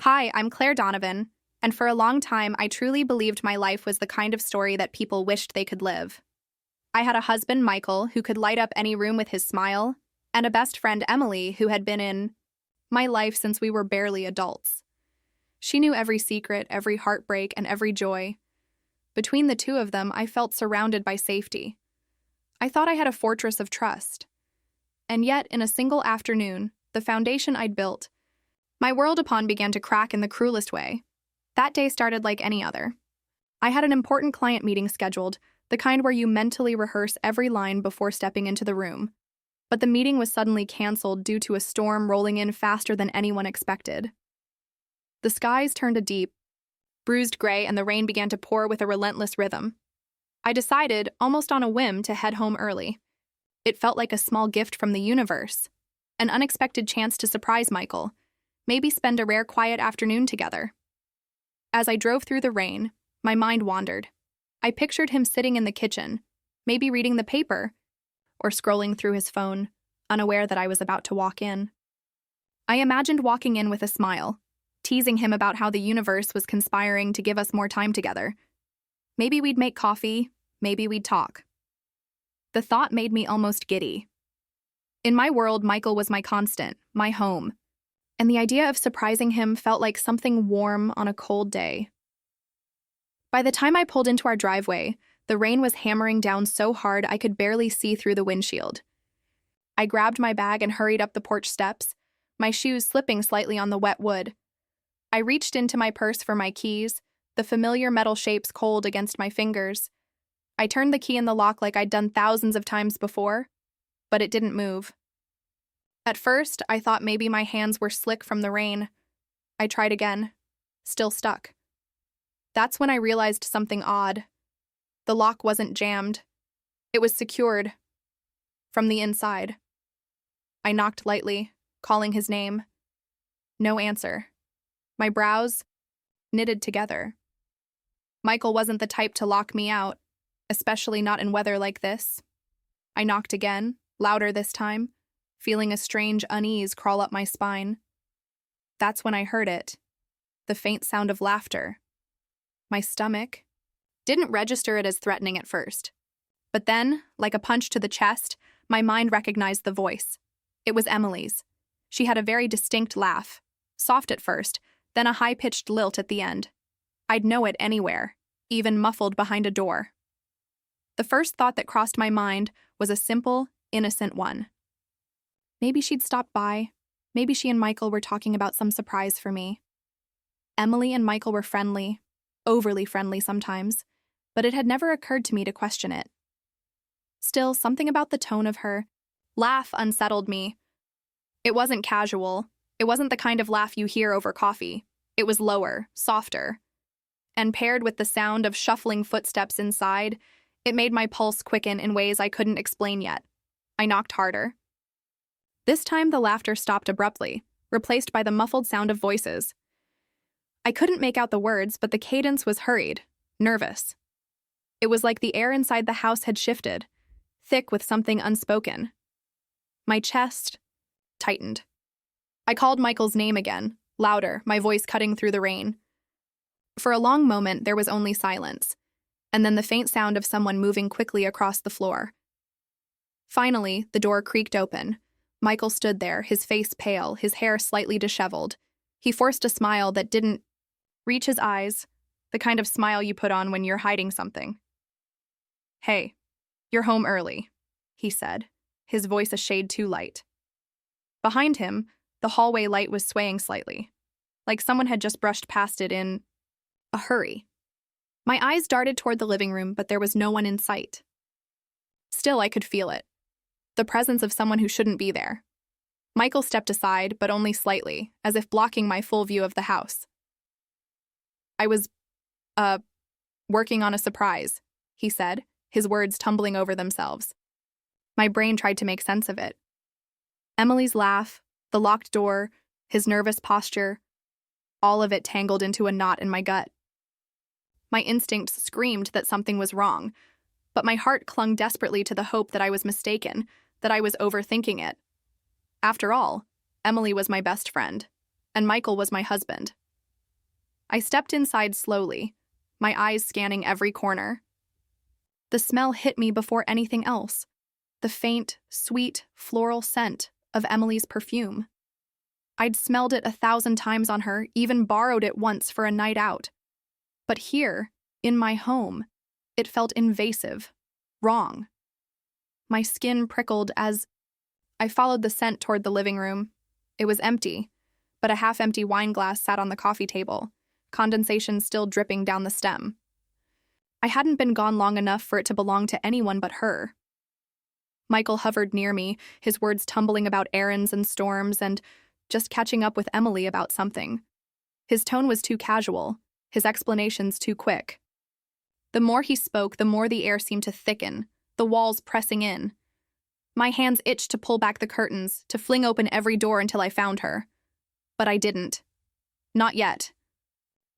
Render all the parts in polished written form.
Hi, I'm Claire Donovan, and for a long time I truly believed my life was the kind of story that people wished they could live. I had a husband, Michael, who could light up any room with his smile, and a best friend, Emily, who had been in my life since we were barely adults. She knew every secret, every heartbreak, and every joy. Between the two of them, I felt surrounded by safety. I thought I had a fortress of trust. And yet, in a single afternoon, the foundation I'd built, my world upon began to crack in the cruelest way. That day started like any other. I had an important client meeting scheduled, the kind where you mentally rehearse every line before stepping into the room. But the meeting was suddenly canceled due to a storm rolling in faster than anyone expected. The skies turned a deep, bruised gray, and the rain began to pour with a relentless rhythm. I decided, almost on a whim, to head home early. It felt like a small gift from the universe, an unexpected chance to surprise Michael, maybe spend a rare quiet afternoon together. As I drove through the rain, my mind wandered. I pictured him sitting in the kitchen, maybe reading the paper, or scrolling through his phone, unaware that I was about to walk in. I imagined walking in with a smile, teasing him about how the universe was conspiring to give us more time together. Maybe we'd make coffee, maybe we'd talk. The thought made me almost giddy. In my world, Michael was my constant, my home, and the idea of surprising him felt like something warm on a cold day. By the time I pulled into our driveway, the rain was hammering down so hard I could barely see through the windshield. I grabbed my bag and hurried up the porch steps, my shoes slipping slightly on the wet wood. I reached into my purse for my keys, the familiar metal shapes cold against my fingers. I turned the key in the lock like I'd done thousands of times before, but it didn't move. At first, I thought maybe my hands were slick from the rain. I tried again, still stuck. That's when I realized something odd. The lock wasn't jammed. It was secured. From the inside. I knocked lightly, calling his name. No answer. My brows knitted together. Michael wasn't the type to lock me out, especially not in weather like this. I knocked again, louder this time, feeling a strange unease crawl up my spine. That's when I heard it, the faint sound of laughter. My stomach didn't register it as threatening at first. But then, like a punch to the chest, my mind recognized the voice. It was Emily's. She had a very distinct laugh, soft at first, then a high-pitched lilt at the end. I'd know it anywhere, even muffled behind a door. The first thought that crossed my mind was a simple, innocent one. Maybe she'd stopped by. Maybe she and Michael were talking about some surprise for me. Emily and Michael were friendly, overly friendly sometimes, but it had never occurred to me to question it. Still, something about the tone of her laugh unsettled me. It wasn't casual. It wasn't the kind of laugh you hear over coffee. It was lower, softer. And paired with the sound of shuffling footsteps inside, it made my pulse quicken in ways I couldn't explain yet. I knocked harder. This time the laughter stopped abruptly, replaced by the muffled sound of voices. I couldn't make out the words, but the cadence was hurried, nervous. It was like the air inside the house had shifted, thick with something unspoken. My chest tightened. I called Michael's name again, louder, my voice cutting through the rain. For a long moment, there was only silence, and then the faint sound of someone moving quickly across the floor. Finally, the door creaked open. Michael stood there, his face pale, his hair slightly disheveled. He forced a smile that didn't reach his eyes, the kind of smile you put on when you're hiding something. "Hey, you're home early," he said, his voice a shade too light. Behind him, the hallway light was swaying slightly, like someone had just brushed past it in a hurry. My eyes darted toward the living room, but there was no one in sight. Still, I could feel it. The presence of someone who shouldn't be there. Michael stepped aside, but only slightly, as if blocking my full view of the house. "I was, working on a surprise," he said, his words tumbling over themselves. My brain tried to make sense of it. Emily's laugh, the locked door, his nervous posture, all of it tangled into a knot in my gut. My instincts screamed that something was wrong, but my heart clung desperately to the hope that I was mistaken, that I was overthinking it. After all, Emily was my best friend, and Michael was my husband. I stepped inside slowly, my eyes scanning every corner. The smell hit me before anything else, the faint, sweet, floral scent of Emily's perfume. I'd smelled it 1,000 times on her, even borrowed it once for a night out. But here, in my home, it felt invasive, wrong. My skin prickled as I followed the scent toward the living room. It was empty, but a half-empty wine glass sat on the coffee table, condensation still dripping down the stem. I hadn't been gone long enough for it to belong to anyone but her. Michael hovered near me, his words tumbling about errands and storms and just catching up with Emily about something. His tone was too casual, his explanations too quick. The more he spoke, the more the air seemed to thicken, the walls pressing in. My hands itched to pull back the curtains, to fling open every door until I found her. But I didn't. Not yet.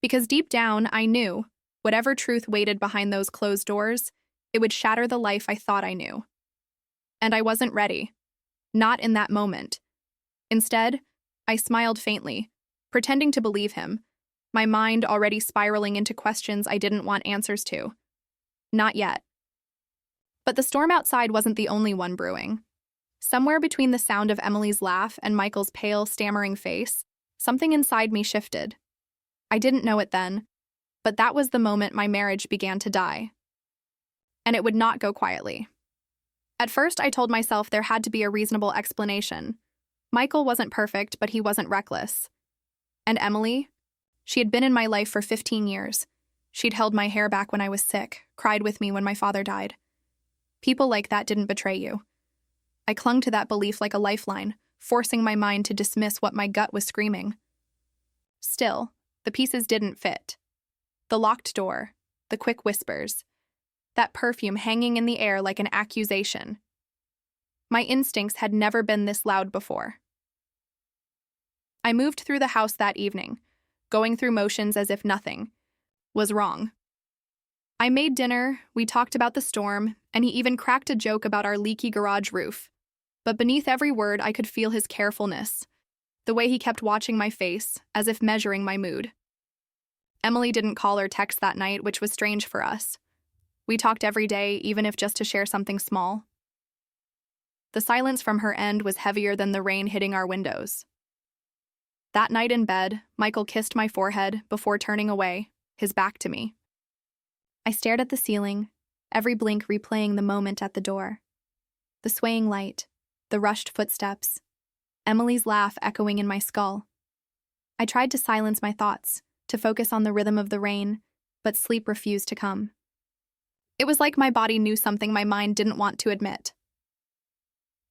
Because deep down, I knew, whatever truth waited behind those closed doors, it would shatter the life I thought I knew. And I wasn't ready. Not in that moment. Instead, I smiled faintly, pretending to believe him, my mind already spiraling into questions I didn't want answers to. Not yet. But the storm outside wasn't the only one brewing. Somewhere between the sound of Emily's laugh and Michael's pale, stammering face, something inside me shifted. I didn't know it then, but that was the moment my marriage began to die. And it would not go quietly. At first, I told myself there had to be a reasonable explanation. Michael wasn't perfect, but he wasn't reckless. And Emily? She had been in my life for 15 years. She'd held my hair back when I was sick, cried with me when my father died. People like that didn't betray you. I clung to that belief like a lifeline, forcing my mind to dismiss what my gut was screaming. Still, the pieces didn't fit. The locked door, the quick whispers, that perfume hanging in the air like an accusation. My instincts had never been this loud before. I moved through the house that evening, going through motions as if nothing was wrong. I made dinner, we talked about the storm, and he even cracked a joke about our leaky garage roof. But beneath every word, I could feel his carefulness, the way he kept watching my face, as if measuring my mood. Emily didn't call or text that night, which was strange for us. We talked every day, even if just to share something small. The silence from her end was heavier than the rain hitting our windows. That night in bed, Michael kissed my forehead before turning away, his back to me. I stared at the ceiling, every blink replaying the moment at the door. The swaying light, the rushed footsteps, Emily's laugh echoing in my skull. I tried to silence my thoughts, to focus on the rhythm of the rain, but sleep refused to come. It was like my body knew something my mind didn't want to admit.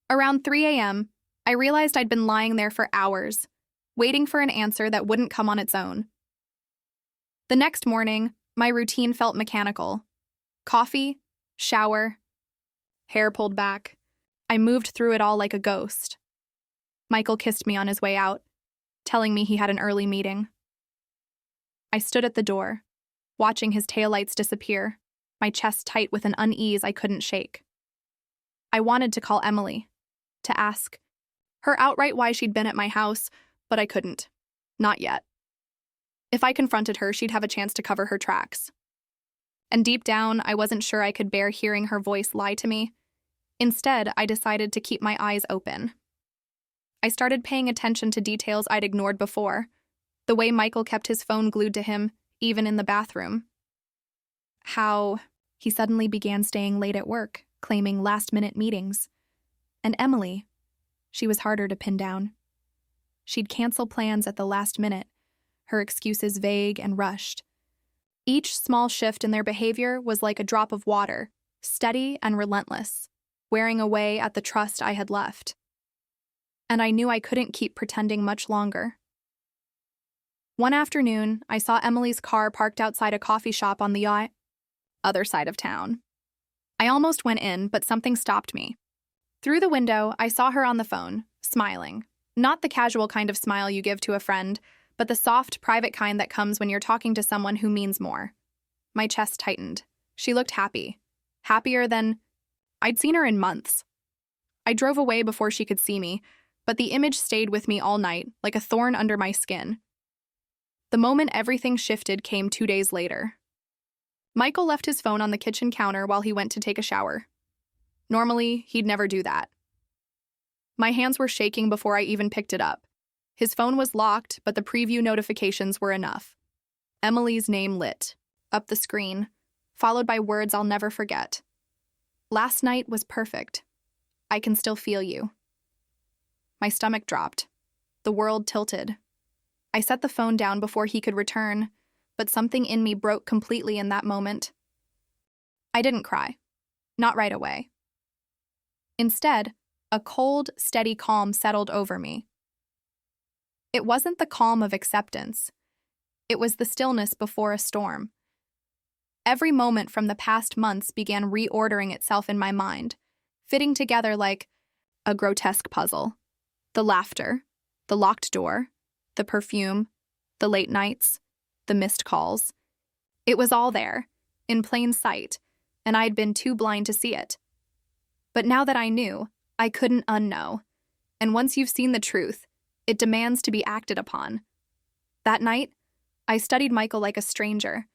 Around 3 a.m., I realized I'd been lying there for hours, waiting for an answer that wouldn't come on its own. The next morning, my routine felt mechanical. Coffee, shower, hair pulled back. I moved through it all like a ghost. Michael kissed me on his way out, telling me he had an early meeting. I stood at the door, watching his taillights disappear, my chest tight with an unease I couldn't shake. I wanted to call Emily, to ask her outright why she'd been at my house, but I couldn't. Not yet. If I confronted her, she'd have a chance to cover her tracks. And deep down, I wasn't sure I could bear hearing her voice lie to me. Instead, I decided to keep my eyes open. I started paying attention to details I'd ignored before, the way Michael kept his phone glued to him, even in the bathroom. How he suddenly began staying late at work, claiming last-minute meetings. And Emily, she was harder to pin down. She'd cancel plans at the last minute, her excuses vague and rushed. Each small shift in their behavior was like a drop of water, steady and relentless, wearing away at the trust I had left. And I knew I couldn't keep pretending much longer. One afternoon, I saw Emily's car parked outside a coffee shop on the other side of town. I almost went in, but something stopped me. Through the window, I saw her on the phone, smiling. Not the casual kind of smile you give to a friend, but the soft, private kind that comes when you're talking to someone who means more. My chest tightened. She looked happy. Happier than I'd seen her in months. I drove away before she could see me, but the image stayed with me all night, like a thorn under my skin. The moment everything shifted came 2 days later. Michael left his phone on the kitchen counter while he went to take a shower. Normally, he'd never do that. My hands were shaking before I even picked it up. His phone was locked, but the preview notifications were enough. Emily's name lit up the screen, followed by words I'll never forget. "Last night was perfect. I can still feel you." My stomach dropped. The world tilted. I set the phone down before he could return, but something in me broke completely in that moment. I didn't cry. Not right away. Instead, a cold, steady calm settled over me. It wasn't the calm of acceptance. It was the stillness before a storm. Every moment from the past months began reordering itself in my mind, fitting together like a grotesque puzzle. The laughter, the locked door, the perfume, the late nights, the missed calls. It was all there, in plain sight, and I'd been too blind to see it. But now that I knew, I couldn't unknow. And once you've seen the truth, it demands to be acted upon. That night, I studied Michael like a stranger.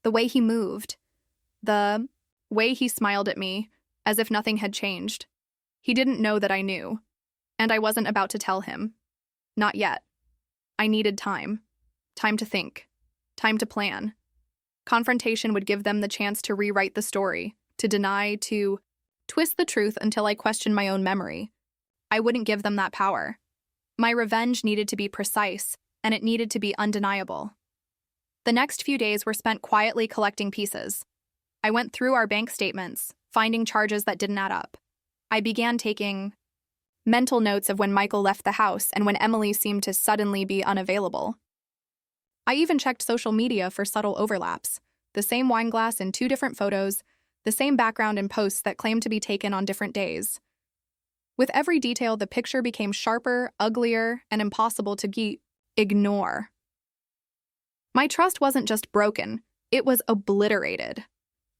The way he moved, the way he smiled at me, as if nothing had changed. He didn't know that I knew, and I wasn't about to tell him. Not yet. I needed time. Time to think. Time to plan. Confrontation would give them the chance to rewrite the story, to deny, to twist the truth until I questioned my own memory. I wouldn't give them that power. My revenge needed to be precise, and it needed to be undeniable. The next few days were spent quietly collecting pieces. I went through our bank statements, finding charges that didn't add up. I began taking mental notes of when Michael left the house and when Emily seemed to suddenly be unavailable. I even checked social media for subtle overlaps, the same wine glass in 2 different photos, the same background in posts that claimed to be taken on different days. With every detail, the picture became sharper, uglier, and impossible to ignore. My trust wasn't just broken, it was obliterated.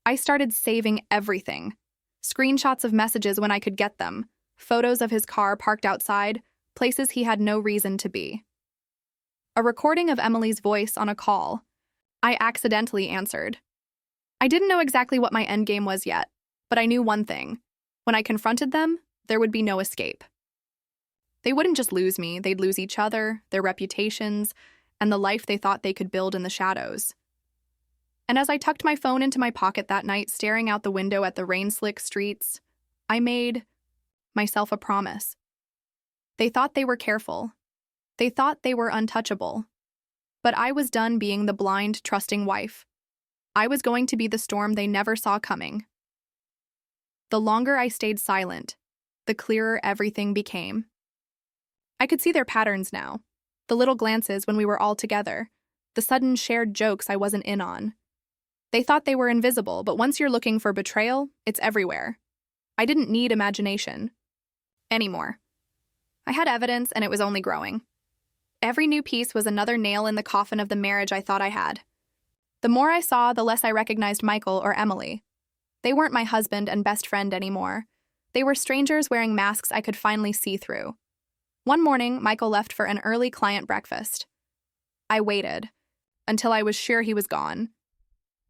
I started saving everything. Screenshots of messages when I could get them, photos of his car parked outside, places he had no reason to be. A recording of Emily's voice on a call. I accidentally answered. I didn't know exactly what my endgame was yet, but I knew one thing. When I confronted them, there would be no escape. They wouldn't just lose me, they'd lose each other, their reputations, and the life they thought they could build in the shadows. And as I tucked my phone into my pocket that night, staring out the window at the rain-slick streets, I made myself a promise. They thought they were careful. They thought they were untouchable. But I was done being the blind, trusting wife. I was going to be the storm they never saw coming. The longer I stayed silent, the clearer everything became. I could see their patterns now. The little glances when we were all together, the sudden shared jokes I wasn't in on. They thought they were invisible, but once you're looking for betrayal, it's everywhere. I didn't need imagination anymore. I had evidence, and it was only growing. Every new piece was another nail in the coffin of the marriage I thought I had. The more I saw, the less I recognized Michael or Emily. They weren't my husband and best friend anymore. They were strangers wearing masks I could finally see through. One morning, Michael left for an early client breakfast. I waited until I was sure he was gone,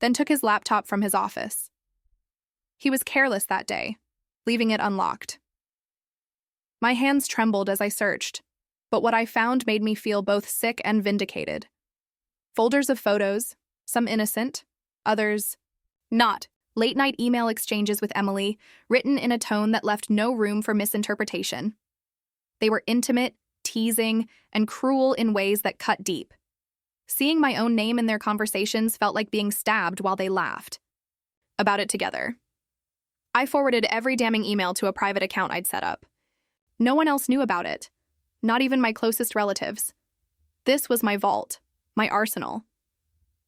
then took his laptop from his office. He was careless that day, leaving it unlocked. My hands trembled as I searched, but what I found made me feel both sick and vindicated. Folders of photos, some innocent, others not. Late-night email exchanges with Emily, written in a tone that left no room for misinterpretation. They were intimate, teasing, and cruel in ways that cut deep. Seeing my own name in their conversations felt like being stabbed while they laughed about it together. I forwarded every damning email to a private account I'd set up. No one else knew about it, not even my closest relatives. This was my vault, my arsenal.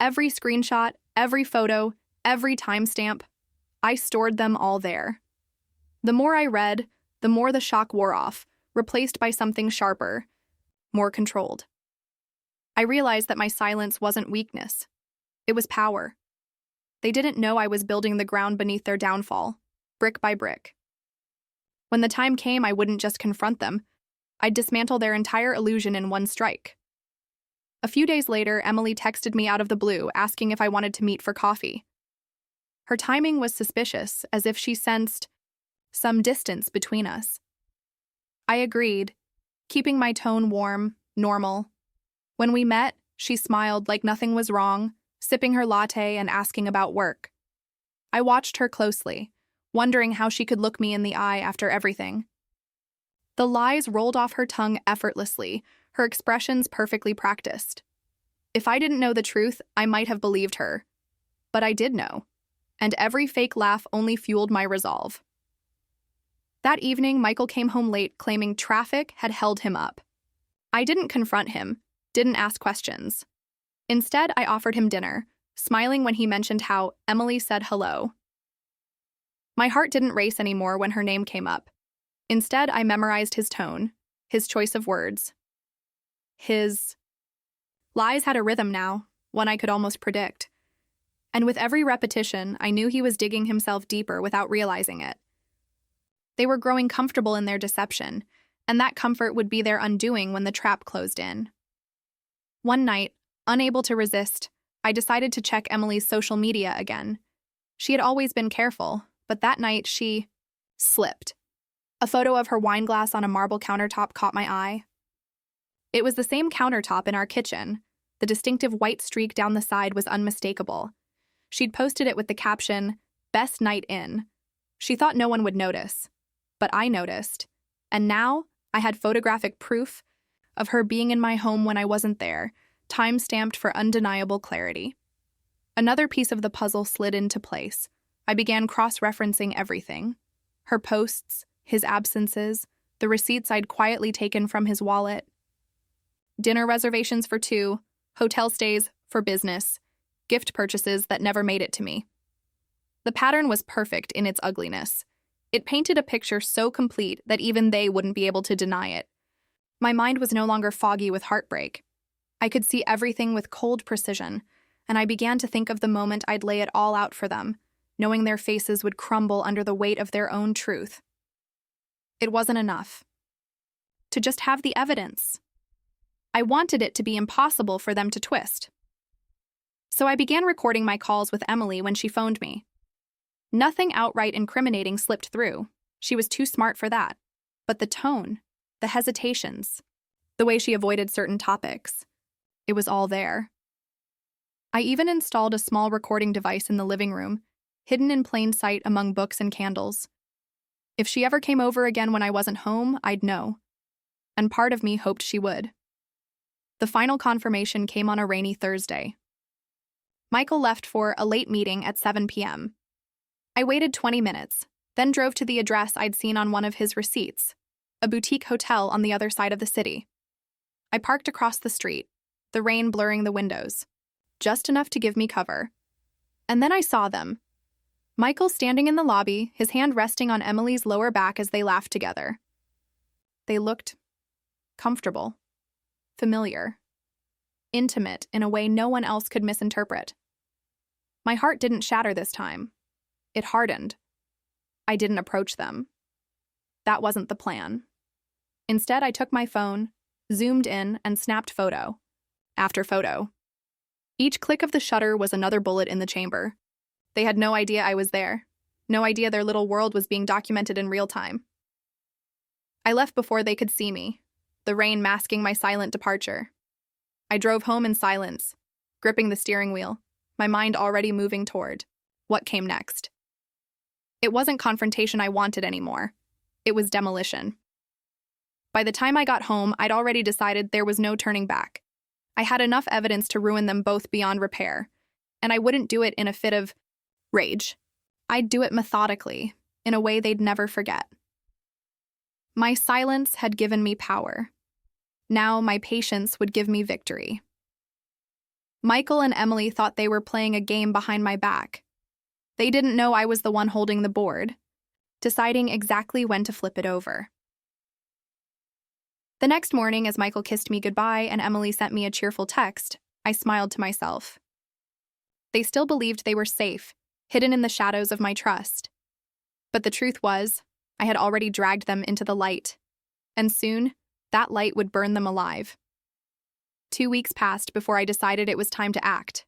Every screenshot, every photo, every timestamp, I stored them all there. The more I read, the more the shock wore off, replaced by something sharper, more controlled. I realized that my silence wasn't weakness. It was power. They didn't know I was building the ground beneath their downfall, brick by brick. When the time came, I wouldn't just confront them. I'd dismantle their entire illusion in one strike. A few days later, Emily texted me out of the blue, asking if I wanted to meet for coffee. Her timing was suspicious, as if she sensed some distance between us. I agreed, keeping my tone warm, normal. When we met, she smiled like nothing was wrong, sipping her latte and asking about work. I watched her closely, wondering how she could look me in the eye after everything. The lies rolled off her tongue effortlessly, her expressions perfectly practiced. If I didn't know the truth, I might have believed her. But I did know, and every fake laugh only fueled my resolve. That evening, Michael came home late, claiming traffic had held him up. I didn't confront him, didn't ask questions. Instead, I offered him dinner, smiling when he mentioned how Emily said hello. My heart didn't race anymore when her name came up. Instead, I memorized his tone, his choice of words. His lies had a rhythm now, one I could almost predict. And with every repetition, I knew he was digging himself deeper without realizing it. They were growing comfortable in their deception, and that comfort would be their undoing when the trap closed in. One night, unable to resist, I decided to check Emily's social media again. She had always been careful, but that night she slipped. A photo of her wine glass on a marble countertop caught my eye. It was the same countertop in our kitchen. The distinctive white streak down the side was unmistakable. She'd posted it with the caption, "Best night in." She thought no one would notice, but I noticed. And now I had photographic proof of her being in my home when I wasn't there, time-stamped for undeniable clarity. Another piece of the puzzle slid into place. I began cross-referencing everything. Her posts, his absences, the receipts I'd quietly taken from his wallet. Dinner reservations for 2, hotel stays for business, gift purchases that never made it to me. The pattern was perfect in its ugliness. It painted a picture so complete that even they wouldn't be able to deny it. My mind was no longer foggy with heartbreak. I could see everything with cold precision, and I began to think of the moment I'd lay it all out for them, knowing their faces would crumble under the weight of their own truth. It wasn't enough to just have the evidence. I wanted it to be impossible for them to twist. So I began recording my calls with Emily when she phoned me. Nothing outright incriminating slipped through. She was too smart for that. But the tone, the hesitations, the way she avoided certain topics, it was all there. I even installed a small recording device in the living room, hidden in plain sight among books and candles. If she ever came over again when I wasn't home, I'd know. And part of me hoped she would. The final confirmation came on a rainy Thursday. Michael left for a late meeting at 7 p.m. I waited 20 minutes, then drove to the address I'd seen on one of his receipts, a boutique hotel on the other side of the city. I parked across the street, the rain blurring the windows, just enough to give me cover. And then I saw them. Michael standing in the lobby, his hand resting on Emily's lower back as they laughed together. They looked comfortable, familiar, intimate in a way no one else could misinterpret. My heart didn't shatter this time. It hardened. I didn't approach them. That wasn't the plan. Instead, I took my phone, zoomed in, and snapped photo after photo. Each click of the shutter was another bullet in the chamber. They had no idea I was there. No idea their little world was being documented in real time. I left before they could see me, the rain masking my silent departure. I drove home in silence, gripping the steering wheel, my mind already moving toward what came next. It wasn't confrontation I wanted anymore. It was demolition. By the time I got home, I'd already decided there was no turning back. I had enough evidence to ruin them both beyond repair, and I wouldn't do it in a fit of rage. I'd do it methodically, in a way they'd never forget. My silence had given me power. Now my patience would give me victory. Michael and Emily thought they were playing a game behind my back. They didn't know I was the one holding the board, deciding exactly when to flip it over. The next morning, as Michael kissed me goodbye and Emily sent me a cheerful text, I smiled to myself. They still believed they were safe, hidden in the shadows of my trust. But the truth was, I had already dragged them into the light, and soon, that light would burn them alive. 2 weeks passed before I decided it was time to act.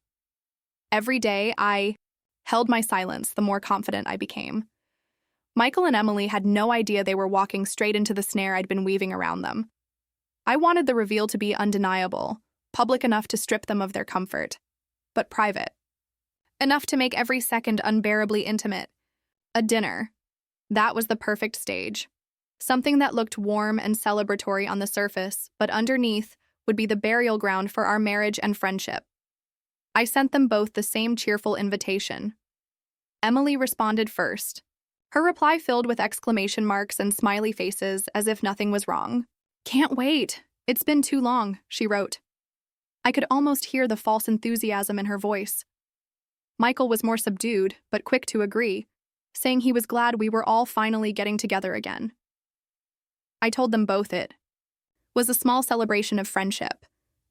Every day, I held my silence the more confident I became. Michael and Emily had no idea they were walking straight into the snare I'd been weaving around them. I wanted the reveal to be undeniable, public enough to strip them of their comfort, but private. Enough to make every second unbearably intimate. A dinner. That was the perfect stage. Something that looked warm and celebratory on the surface, but underneath would be the burial ground for our marriage and friendship. I sent them both the same cheerful invitation. Emily responded first. Her reply filled with exclamation marks and smiley faces as if nothing was wrong. "Can't wait. It's been too long," she wrote. I could almost hear the false enthusiasm in her voice. Michael was more subdued, but quick to agree, saying he was glad we were all finally getting together again. I told them both it was a small celebration of friendship,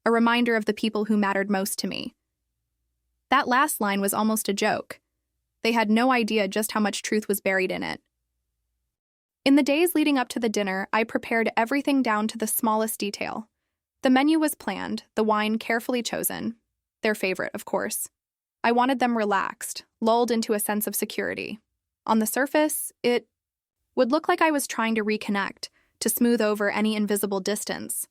a reminder of the people who mattered most to me. That last line was almost a joke. They had no idea just how much truth was buried in it. In the days leading up to the dinner, I prepared everything down to the smallest detail. The menu was planned, the wine carefully chosen. Their favorite, of course. I wanted them relaxed, lulled into a sense of security. On the surface, it would look like I was trying to reconnect, to smooth over any invisible distance.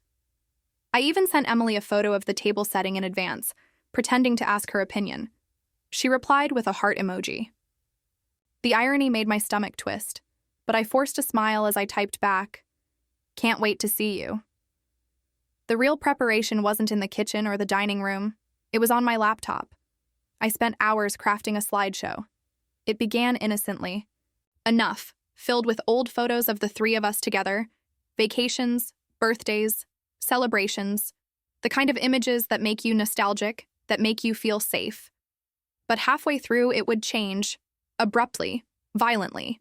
I even sent Emily a photo of the table setting in advance, pretending to ask her opinion. She replied with a heart emoji. The irony made my stomach twist, but I forced a smile as I typed back, "Can't wait to see you." The real preparation wasn't in the kitchen or the dining room. It was on my laptop. I spent hours crafting a slideshow. It began innocently. Enough, filled with old photos of the three of us together, vacations, birthdays, celebrations, the kind of images that make you nostalgic, that make you feel safe. But halfway through, it would change, abruptly, violently.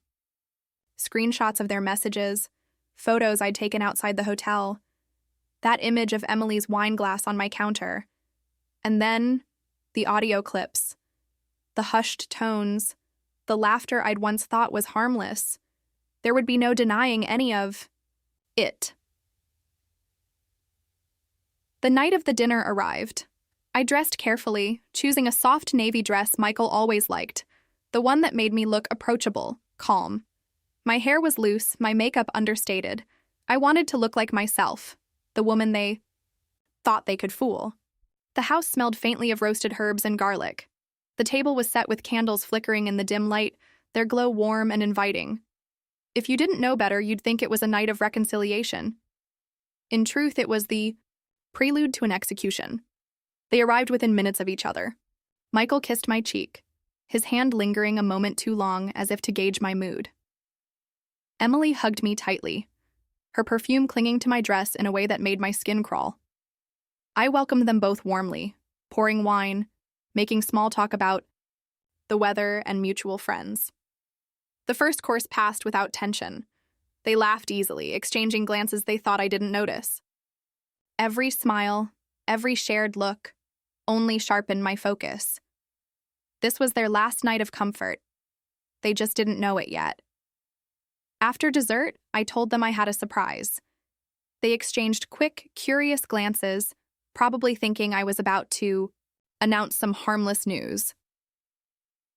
Screenshots of their messages, photos I'd taken outside the hotel, that image of Emily's wine glass on my counter, and then the audio clips, the hushed tones, the laughter I'd once thought was harmless. There would be no denying any of it. The night of the dinner arrived. I dressed carefully, choosing a soft navy dress Michael always liked, the one that made me look approachable, calm. My hair was loose, my makeup understated. I wanted to look like myself, the woman they thought they could fool. The house smelled faintly of roasted herbs and garlic. The table was set with candles flickering in the dim light, their glow warm and inviting. If you didn't know better, you'd think it was a night of reconciliation. In truth, it was the prelude to an execution. They arrived within minutes of each other. Michael kissed my cheek, his hand lingering a moment too long as if to gauge my mood. Emily hugged me tightly, her perfume clinging to my dress in a way that made my skin crawl. I welcomed them both warmly, pouring wine, making small talk about the weather and mutual friends. The first course passed without tension. They laughed easily, exchanging glances they thought I didn't notice. Every smile, every shared look, only sharpened my focus. This was their last night of comfort. They just didn't know it yet. After dessert, I told them I had a surprise. They exchanged quick, curious glances, probably thinking I was about to announce some harmless news.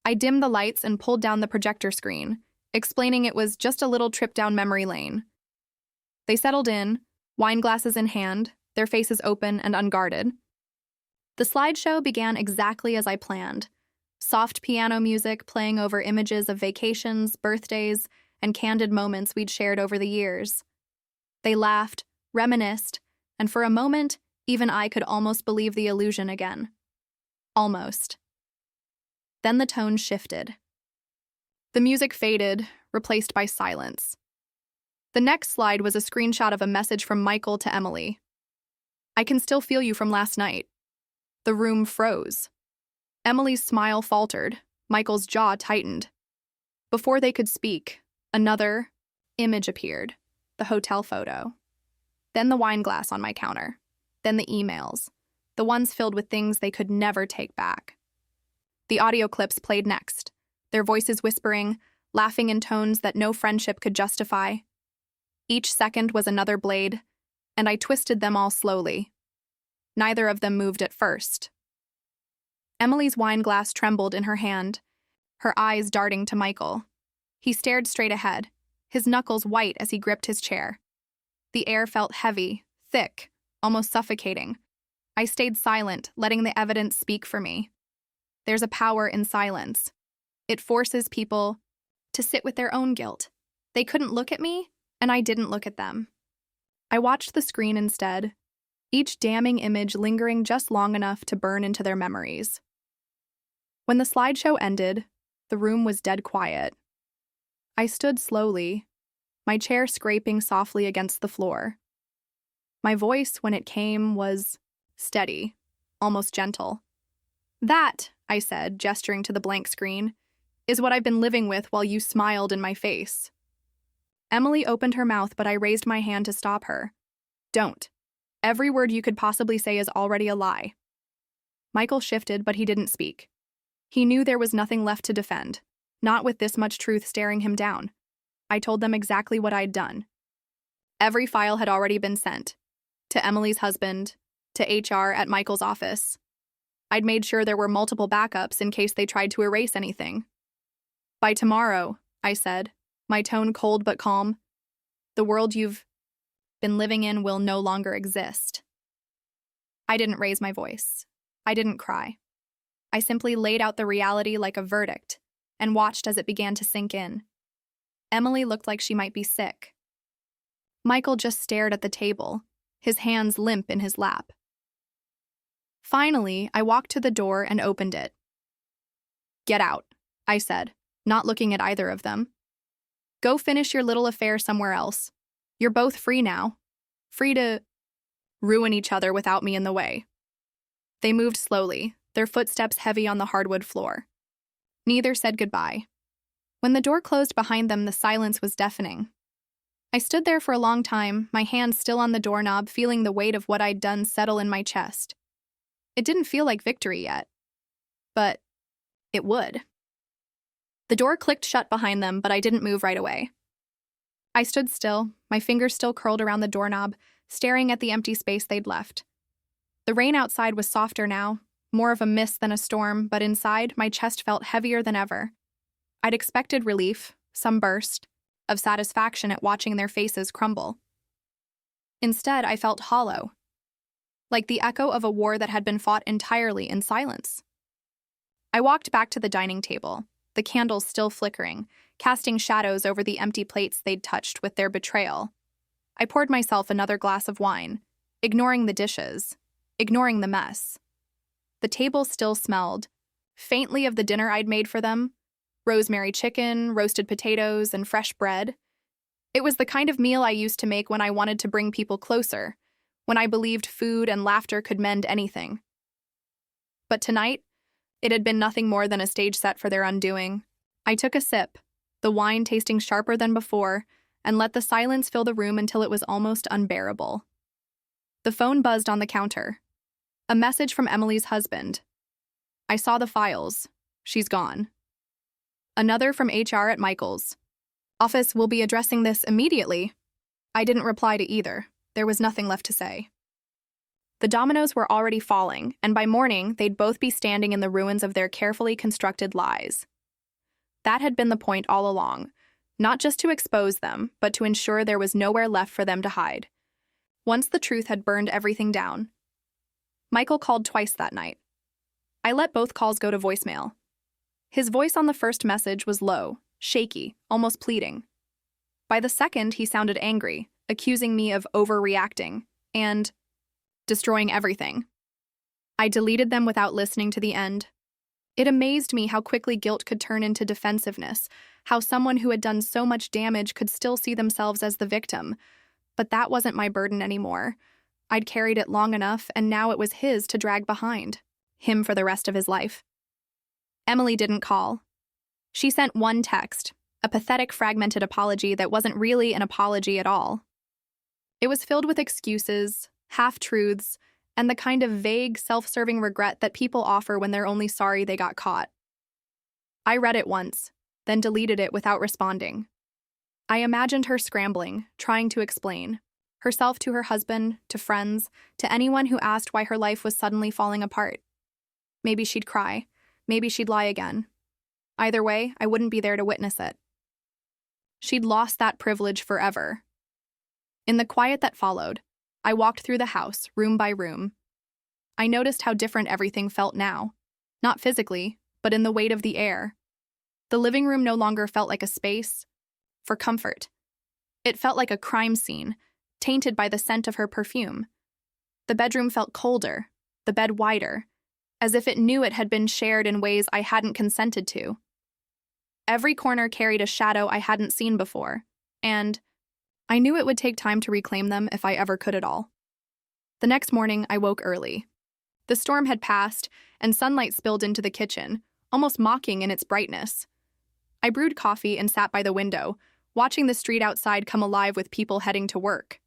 I dimmed the lights and pulled down the projector screen, explaining it was just a little trip down memory lane. They settled in, wine glasses in hand, their faces open and unguarded. The slideshow began exactly as I planned. Soft piano music playing over images of vacations, birthdays, and candid moments we'd shared over the years. They laughed, reminisced, and for a moment, even I could almost believe the illusion again. Almost. Then the tone shifted. The music faded, replaced by silence. The next slide was a screenshot of a message from Michael to Emily. "I can still feel you from last night." The room froze. Emily's smile faltered, Michael's jaw tightened. Before they could speak, another image appeared, the hotel photo. Then the wine glass on my counter. Then the emails, the ones filled with things they could never take back. The audio clips played next, their voices whispering, laughing in tones that no friendship could justify. Each second was another blade, and I twisted them all slowly. Neither of them moved at first. Emily's wine glass trembled in her hand, her eyes darting to Michael. He stared straight ahead, his knuckles white as he gripped his chair. The air felt heavy, thick, almost suffocating. I stayed silent, letting the evidence speak for me. There's a power in silence. It forces people to sit with their own guilt. They couldn't look at me, and I didn't look at them. I watched the screen instead, each damning image lingering just long enough to burn into their memories. When the slideshow ended, the room was dead quiet. I stood slowly, my chair scraping softly against the floor. My voice, when it came, was steady, almost gentle. "That," I said, gesturing to the blank screen, "is what I've been living with while you smiled in my face." Emily opened her mouth, but I raised my hand to stop her. "Don't. Every word you could possibly say is already a lie." Michael shifted, but he didn't speak. He knew there was nothing left to defend, not with this much truth staring him down. I told them exactly what I'd done. Every file had already been sent. To Emily's husband, to HR at Michael's office. I'd made sure there were multiple backups in case they tried to erase anything. "By tomorrow," I said, my tone cold but calm, "the world you've been living in will no longer exist." I didn't raise my voice. I didn't cry. I simply laid out the reality like a verdict and watched as it began to sink in. Emily looked like she might be sick. Michael just stared at the table, his hands limp in his lap. Finally, I walked to the door and opened it. "Get out," I said, not looking at either of them. "Go finish your little affair somewhere else. You're both free now. Free to ruin each other without me in the way." They moved slowly, their footsteps heavy on the hardwood floor. Neither said goodbye. When the door closed behind them, the silence was deafening. I stood there for a long time, my hand still on the doorknob, feeling the weight of what I'd done settle in my chest. It didn't feel like victory yet, but it would. The door clicked shut behind them, but I didn't move right away. I stood still, my fingers still curled around the doorknob, staring at the empty space they'd left. The rain outside was softer now, more of a mist than a storm, but inside, my chest felt heavier than ever. I'd expected relief, some burst of satisfaction at watching their faces crumble. Instead, I felt hollow, like the echo of a war that had been fought entirely in silence. I walked back to the dining table, the candles still flickering, casting shadows over the empty plates they'd touched with their betrayal. I poured myself another glass of wine, ignoring the dishes, ignoring the mess. The table still smelled, faintly of the dinner I'd made for them: rosemary chicken, roasted potatoes, and fresh bread. It was the kind of meal I used to make when I wanted to bring people closer, when I believed food and laughter could mend anything. But tonight, it had been nothing more than a stage set for their undoing. I took a sip, the wine tasting sharper than before, and let the silence fill the room until it was almost unbearable. The phone buzzed on the counter. A message from Emily's husband. I saw the files. She's gone. Another from HR at Michael's. Office will be addressing this immediately. I didn't reply to either. There was nothing left to say. The dominoes were already falling, and by morning, they'd both be standing in the ruins of their carefully constructed lies. That had been the point all along, not just to expose them, but to ensure there was nowhere left for them to hide. Once the truth had burned everything down. Michael called twice that night. I let both calls go to voicemail. His voice on the first message was low, shaky, almost pleading. By the second, he sounded angry, accusing me of overreacting and destroying everything. I deleted them without listening to the end. It amazed me how quickly guilt could turn into defensiveness, how someone who had done so much damage could still see themselves as the victim. But that wasn't my burden anymore. I'd carried it long enough, and now it was his to drag behind, him for the rest of his life. Emily didn't call. She sent one text, a pathetic, fragmented apology that wasn't really an apology at all. It was filled with excuses, half-truths, and the kind of vague, self-serving regret that people offer when they're only sorry they got caught. I read it once, then deleted it without responding. I imagined her scrambling, trying to explain, herself to her husband, to friends, to anyone who asked why her life was suddenly falling apart. Maybe she'd cry. Maybe she'd lie again. Either way, I wouldn't be there to witness it. She'd lost that privilege forever. In the quiet that followed, I walked through the house, room by room. I noticed how different everything felt now. Not physically, but in the weight of the air. The living room no longer felt like a space for comfort. It felt like a crime scene, tainted by the scent of her perfume. The bedroom felt colder, the bed wider, as if it knew it had been shared in ways I hadn't consented to. Every corner carried a shadow I hadn't seen before, and I knew it would take time to reclaim them if I ever could at all. The next morning, I woke early. The storm had passed, and sunlight spilled into the kitchen, almost mocking in its brightness. I brewed coffee and sat by the window, watching the street outside come alive with people heading to work.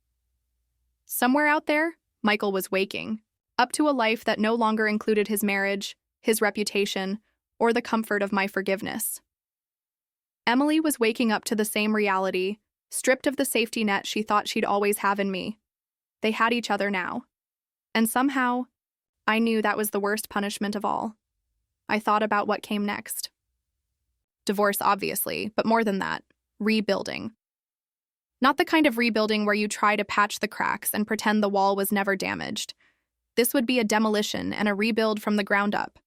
Somewhere out there, Michael was waking, up to a life that no longer included his marriage, his reputation, or the comfort of my forgiveness. Emily was waking up to the same reality, stripped of the safety net she thought she'd always have in me. They had each other now. And somehow, I knew that was the worst punishment of all. I thought about what came next. Divorce, obviously, but more than that, rebuilding. Not the kind of rebuilding where you try to patch the cracks and pretend the wall was never damaged. This would be a demolition and a rebuild from the ground up.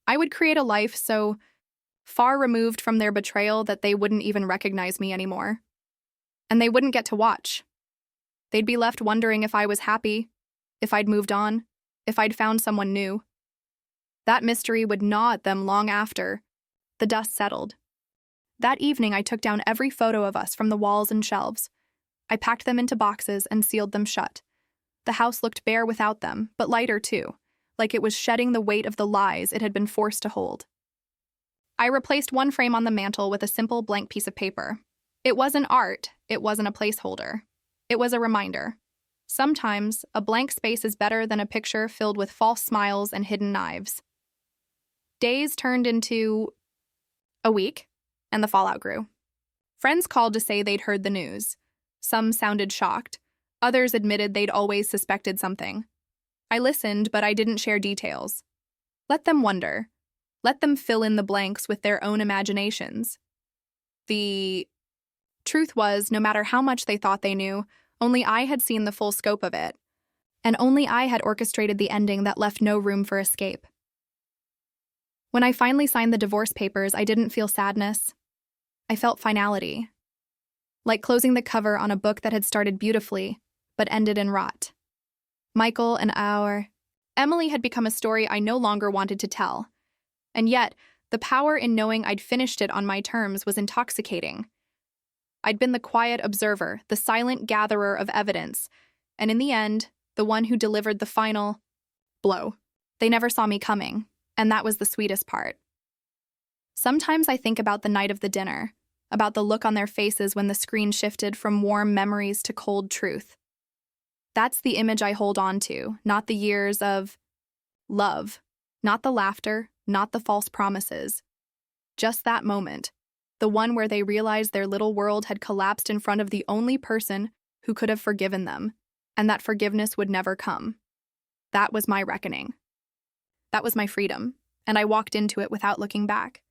I would create a life so far removed from their betrayal that they wouldn't even recognize me anymore. And they wouldn't get to watch. They'd be left wondering if I was happy, if I'd moved on, if I'd found someone new. That mystery would gnaw at them long after the dust settled. That evening, I took down every photo of us from the walls and shelves. I packed them into boxes and sealed them shut. The house looked bare without them, but lighter too, like it was shedding the weight of the lies it had been forced to hold. I replaced one frame on the mantel with a simple blank piece of paper. It wasn't art, it wasn't a placeholder. It was a reminder. Sometimes, a blank space is better than a picture filled with false smiles and hidden knives. Days turned into a week, and the fallout grew. Friends called to say they'd heard the news. Some sounded shocked. Others admitted they'd always suspected something. I listened, but I didn't share details. Let them wonder. Let them fill in the blanks with their own imaginations. The truth was, no matter how much they thought they knew, only I had seen the full scope of it. And only I had orchestrated the ending that left no room for escape. When I finally signed the divorce papers, I didn't feel sadness. I felt finality. Like closing the cover on a book that had started beautifully, but ended in rot. Michael and Emily had become a story I no longer wanted to tell. And yet, the power in knowing I'd finished it on my terms was intoxicating. I'd been the quiet observer, the silent gatherer of evidence, and in the end, the one who delivered the final blow. They never saw me coming, and that was the sweetest part. Sometimes I think about the night of the dinner, about the look on their faces when the screen shifted from warm memories to cold truth. That's the image I hold on to, not the years of love, not the laughter, not the false promises. Just that moment, the one where they realized their little world had collapsed in front of the only person who could have forgiven them, and that forgiveness would never come. That was my reckoning. That was my freedom, and I walked into it without looking back.